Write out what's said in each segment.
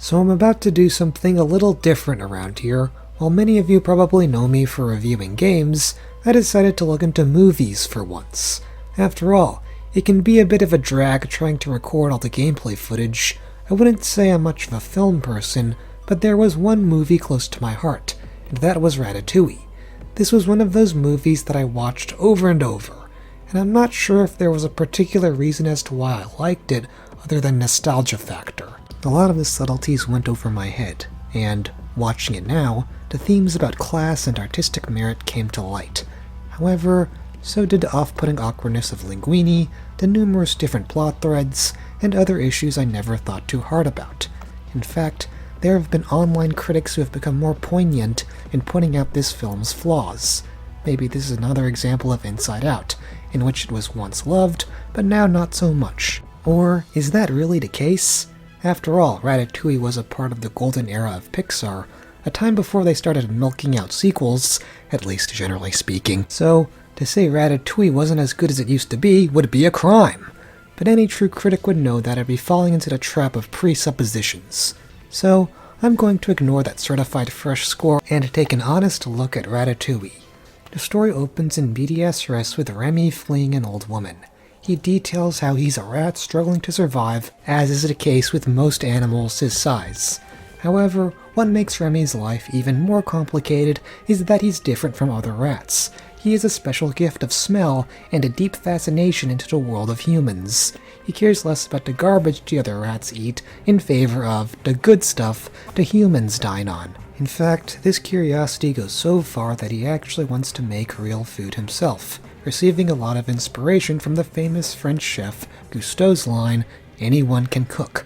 So I'm about to do something a little different around here. While many of you probably know me for reviewing games, I decided to look into movies for once. After all, it can be a bit of a drag trying to record all the gameplay footage. I wouldn't say I'm much of a film person, but there was one movie close to my heart, and that was Ratatouille. This was one of those movies that I watched over and over, and I'm not sure if there was a particular reason as to why I liked it other than nostalgia factor. A lot of the subtleties went over my head, and, watching it now, the themes about class and artistic merit came to light. However, so did the off-putting awkwardness of Linguini, the numerous different plot threads, and other issues I never thought too hard about. In fact, there have been online critics who have become more poignant in pointing out this film's flaws. Maybe this is another example of Inside Out, in which it was once loved, but now not so much. Or is that really the case? After all, Ratatouille was a part of the golden era of Pixar, a time before they started milking out sequels, at least generally speaking. So, to say Ratatouille wasn't as good as it used to be would be a crime. But any true critic would know that I'd be falling into the trap of presuppositions. So, I'm going to ignore that certified fresh score and take an honest look at Ratatouille. The story opens in medias res with Remy fleeing an old woman. He details how he's a rat struggling to survive, as is the case with most animals his size. However, what makes Remy's life even more complicated is that he's different from other rats. He has a special gift of smell and a deep fascination into the world of humans. He cares less about the garbage the other rats eat in favor of the good stuff the humans dine on. In fact, this curiosity goes so far that he actually wants to make real food himself, receiving a lot of inspiration from the famous French chef Gusteau's line, "Anyone can cook."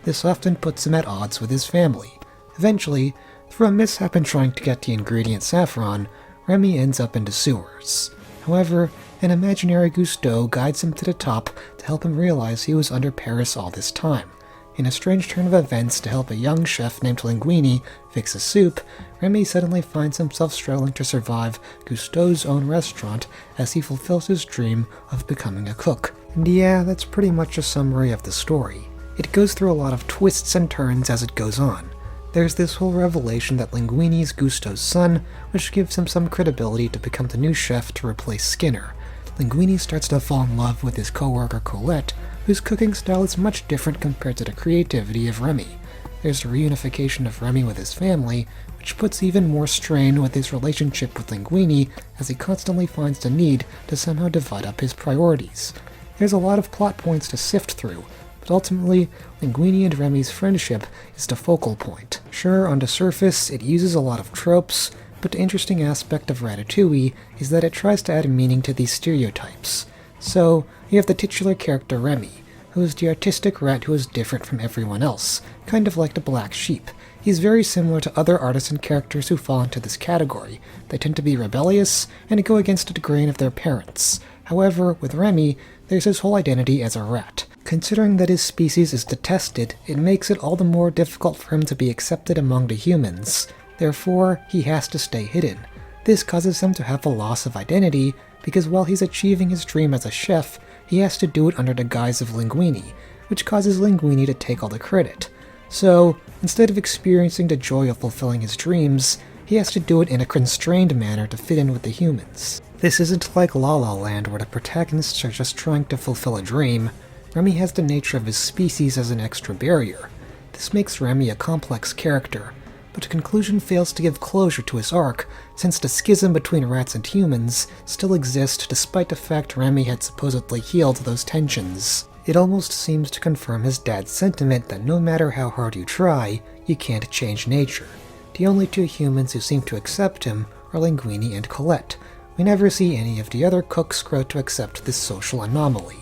This often puts him at odds with his family. Eventually, through a mishap in trying to get the ingredient saffron, Remy ends up in the sewers. However, an imaginary Gusteau guides him to the top to help him realize he was under Paris all this time. In a strange turn of events to help a young chef named Linguini fix a soup, Remy suddenly finds himself struggling to survive Gusteau's own restaurant as he fulfills his dream of becoming a cook. And yeah, that's pretty much a summary of the story. It goes through a lot of twists and turns as it goes on. There's this whole revelation that Linguini's Gusteau's son, which gives him some credibility to become the new chef to replace Skinner. Linguini starts to fall in love with his co-worker Colette, whose cooking style is much different compared to the creativity of Remy. There's the reunification of Remy with his family, which puts even more strain with his relationship with Linguini as he constantly finds the need to somehow divide up his priorities. There's a lot of plot points to sift through, but ultimately, Linguini and Remy's friendship is the focal point. Sure, on the surface, it uses a lot of tropes, but the interesting aspect of Ratatouille is that it tries to add meaning to these stereotypes. So, you have the titular character Remy, who is the artistic rat who is different from everyone else, kind of like the black sheep. He's very similar to other artisan characters who fall into this category. They tend to be rebellious and go against the grain of their parents. However, with Remy, there's his whole identity as a rat. Considering that his species is detested, it makes it all the more difficult for him to be accepted among the humans. Therefore, he has to stay hidden. This causes him to have a loss of identity, because while he's achieving his dream as a chef, he has to do it under the guise of Linguini, which causes Linguini to take all the credit. So, instead of experiencing the joy of fulfilling his dreams, he has to do it in a constrained manner to fit in with the humans. This isn't like La La Land where the protagonists are just trying to fulfill a dream. Remy has the nature of his species as an extra barrier. This makes Remy a complex character, but the conclusion fails to give closure to his arc, since the schism between rats and humans still exists despite the fact Remy had supposedly healed those tensions. It almost seems to confirm his dad's sentiment that no matter how hard you try, you can't change nature. The only two humans who seem to accept him are Linguini and Colette. We never see any of the other cooks grow to accept this social anomaly.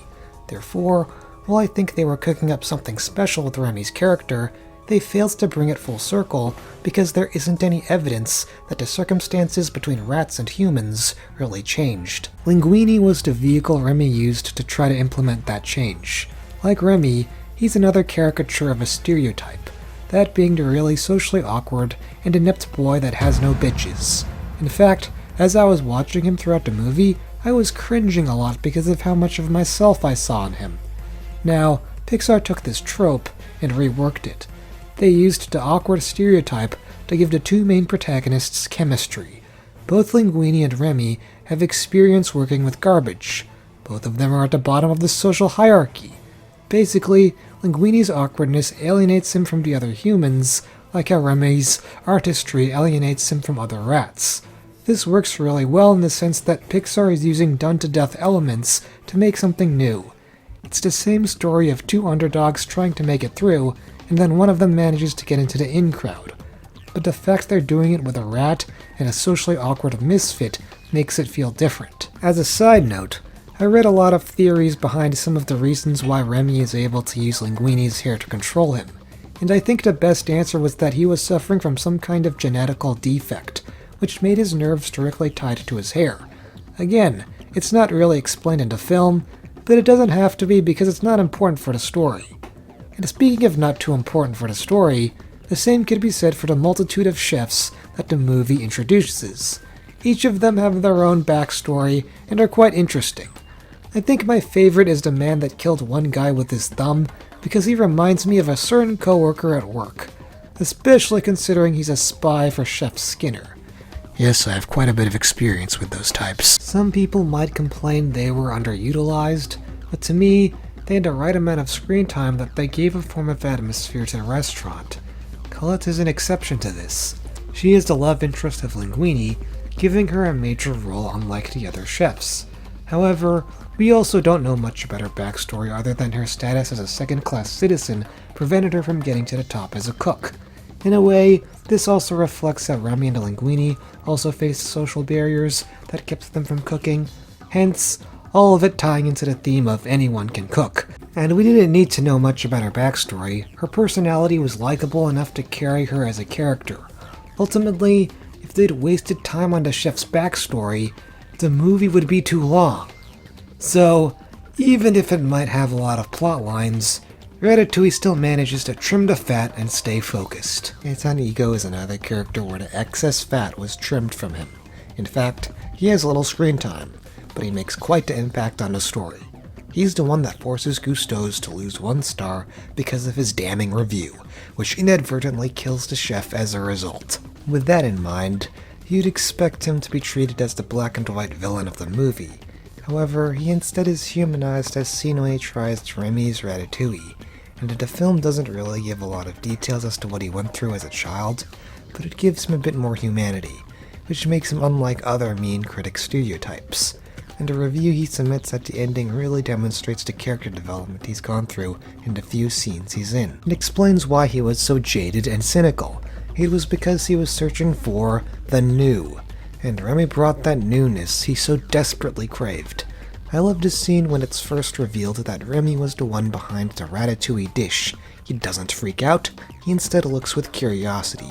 Therefore, while I think they were cooking up something special with Remy's character, they failed to bring it full circle because there isn't any evidence that the circumstances between rats and humans really changed. Linguini was the vehicle Remy used to try to implement that change. Like Remy, he's another caricature of a stereotype, that being the really socially awkward and inept boy that has no bitches. In fact, as I was watching him throughout the movie, I was cringing a lot because of how much of myself I saw in him. Now, Pixar took this trope and reworked it. they used the awkward stereotype to give the two main protagonists chemistry. Both Linguini and Remy have experience working with garbage. Both of them are at the bottom of the social hierarchy. Basically, Linguini's awkwardness alienates him from the other humans, like how Remy's artistry alienates him from other rats. This works really well in the sense that Pixar is using done-to-death elements to make something new. It's the same story of two underdogs trying to make it through, and then one of them manages to get into the in crowd. But the fact they're doing it with a rat and a socially awkward misfit makes it feel different. As a side note, I read a lot of theories behind some of the reasons why Remy is able to use Linguini's hair to control him, and I think the best answer was that he was suffering from some kind of genetical defect, which made his nerves directly tied to his hair. Again, it's not really explained in the film, but it doesn't have to be because it's not important for the story. And speaking of not too important for the story, the same could be said for the multitude of chefs that the movie introduces. Each of them have their own backstory and are quite interesting. I think my favorite is the man that killed one guy with his thumb because he reminds me of a certain coworker at work, especially considering he's a spy for Chef Skinner. Yes, I have quite a bit of experience with those types. Some people might complain they were underutilized, but to me, they had the right amount of screen time that they gave a form of atmosphere to the restaurant. Colette is an exception to this. She is the love interest of Linguini, giving her a major role unlike the other chefs. However, we also don't know much about her backstory other than her status as a second-class citizen prevented her from getting to the top as a cook. In a way, this also reflects how Remy and Linguini also faced social barriers that kept them from cooking, hence, all of it tying into the theme of anyone can cook. And we didn't need to know much about her backstory. Her personality was likable enough to carry her as a character. Ultimately, if they'd wasted time on the chef's backstory, the movie would be too long. So, even if it might have a lot of plot lines, Ratatouille still manages to trim the fat and stay focused. Anton Ego is another character where the excess fat was trimmed from him. In fact, he has little screen time, but he makes quite the impact on the story. He's the one that forces Gusteau's to lose 1 star because of his damning review, which inadvertently kills the chef as a result. With that in mind, you'd expect him to be treated as the black and white villain of the movie. However, he instead is humanized as seen when he tries Remy's Ratatouille, and the film doesn't really give a lot of details as to what he went through as a child, but it gives him a bit more humanity, which makes him unlike other mean critic stereotypes. And the review he submits at the ending really demonstrates the character development he's gone through in the few scenes he's in. It explains why he was so jaded and cynical. It was because he was searching for the new, and Remy brought that newness he so desperately craved. I loved the scene when it's first revealed that Remy was the one behind the Ratatouille dish. He doesn't freak out, he instead looks with curiosity.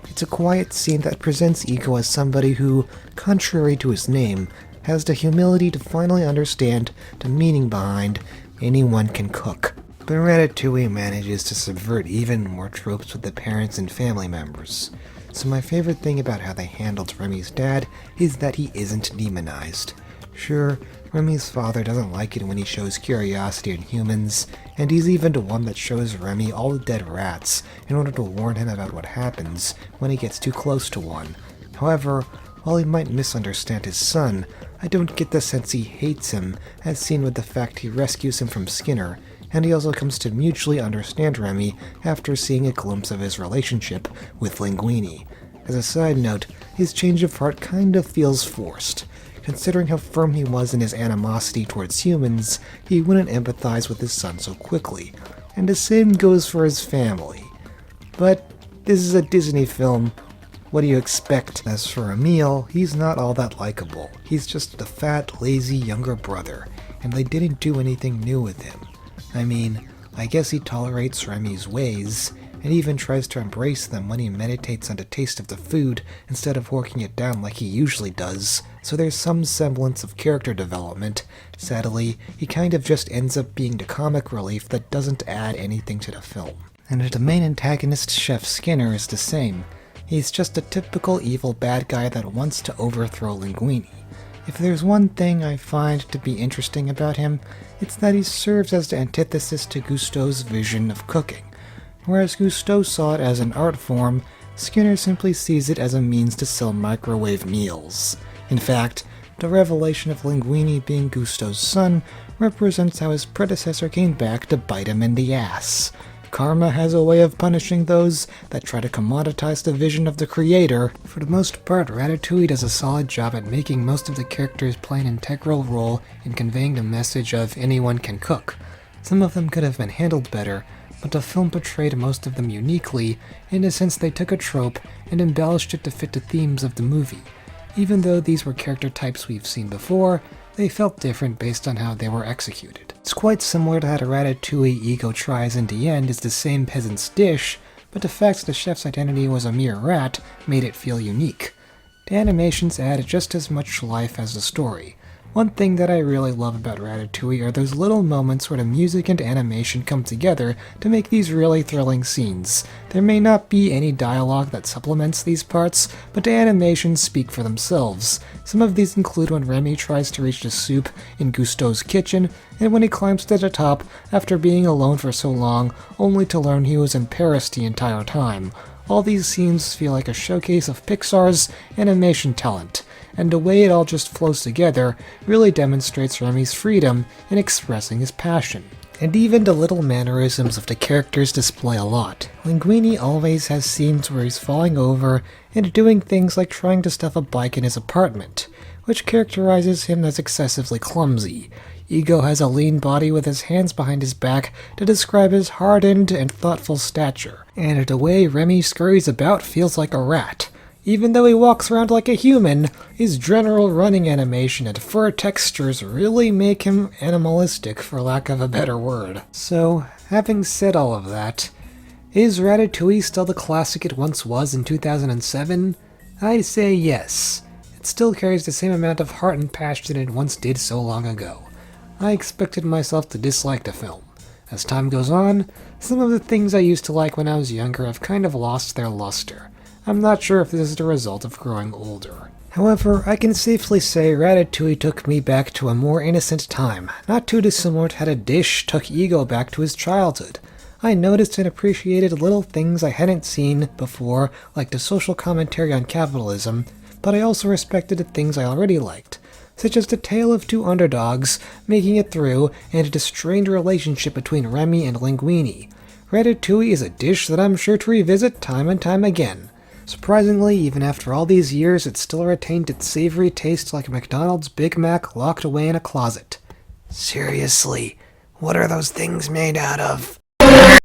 It's a quiet scene that presents Ego as somebody who, contrary to his name, has the humility to finally understand the meaning behind anyone can cook. But Ratatouille manages to subvert even more tropes with the parents and family members. So my favorite thing about how they handled Remy's dad is that he isn't demonized. Sure, Remy's father doesn't like it when he shows curiosity in humans, and he's even the one that shows Remy all the dead rats in order to warn him about what happens when he gets too close to one. However, while he might misunderstand his son, I don't get the sense he hates him, as seen with the fact he rescues him from Skinner, and he also comes to mutually understand Remy after seeing a glimpse of his relationship with Linguini. As a side note, his change of heart kind of feels forced. Considering how firm he was in his animosity towards humans, he wouldn't empathize with his son so quickly, and the same goes for his family. But this is a Disney film. What do you expect? As for Emil, he's not all that likable. He's just a fat, lazy younger brother, and they didn't do anything new with him. I mean, I guess he tolerates Remy's ways, and even tries to embrace them when he meditates on the taste of the food instead of working it down like he usually does, so there's some semblance of character development. Sadly, he kind of just ends up being the comic relief that doesn't add anything to the film. And the main antagonist, Chef Skinner, is the same. He's just a typical evil bad guy that wants to overthrow Linguini. If there's one thing I find to be interesting about him, it's that he serves as the antithesis to Gusteau's vision of cooking. Whereas Gusteau saw it as an art form, Skinner simply sees it as a means to sell microwave meals. In fact, the revelation of Linguini being Gusteau's son represents how his predecessor came back to bite him in the ass. Karma has a way of punishing those that try to commoditize the vision of the creator. For the most part, Ratatouille does a solid job at making most of the characters play an integral role in conveying the message of anyone can cook. Some of them could have been handled better, but the film portrayed most of them uniquely, in a sense they took a trope and embellished it to fit the themes of the movie. Even though these were character types we've seen before, they felt different based on how they were executed. It's quite similar to how the Ratatouille Ego tries in the end is the same peasant's dish, but the fact the chef's identity was a mere rat made it feel unique. The animations add just as much life as the story. One thing that I really love about Ratatouille are those little moments where the music and animation come together to make these really thrilling scenes. There may not be any dialogue that supplements these parts, but the animations speak for themselves. Some of these include when Remy tries to reach the soup in Gusteau's kitchen, and when he climbs to the top after being alone for so long, only to learn he was in Paris the entire time. All these scenes feel like a showcase of Pixar's animation talent, and the way it all just flows together really demonstrates Remy's freedom in expressing his passion. And even the little mannerisms of the characters display a lot. Linguini always has scenes where he's falling over and doing things like trying to stuff a bike in his apartment, which characterizes him as excessively clumsy. Ego has a lean body with his hands behind his back to describe his hardened and thoughtful stature, and the way Remy scurries about feels like a rat. Even though he walks around like a human, his general running animation and fur textures really make him animalistic, for lack of a better word. So, having said all of that, is Ratatouille still the classic it once was in 2007? I'd say yes. It still carries the same amount of heart and passion it once did so long ago. I expected myself to dislike the film. As time goes on, some of the things I used to like when I was younger have kind of lost their luster. I'm not sure if this is the result of growing older. However, I can safely say Ratatouille took me back to a more innocent time, not too dissimilar to how the dish took Ego back to his childhood. I noticed and appreciated little things I hadn't seen before, like the social commentary on capitalism, but I also respected the things I already liked, such as the tale of two underdogs making it through and the strained relationship between Remy and Linguini. Ratatouille is a dish that I'm sure to revisit time and time again. Surprisingly, even after all these years, it still retained its savory taste like a McDonald's Big Mac locked away in a closet. Seriously, what are those things made out of?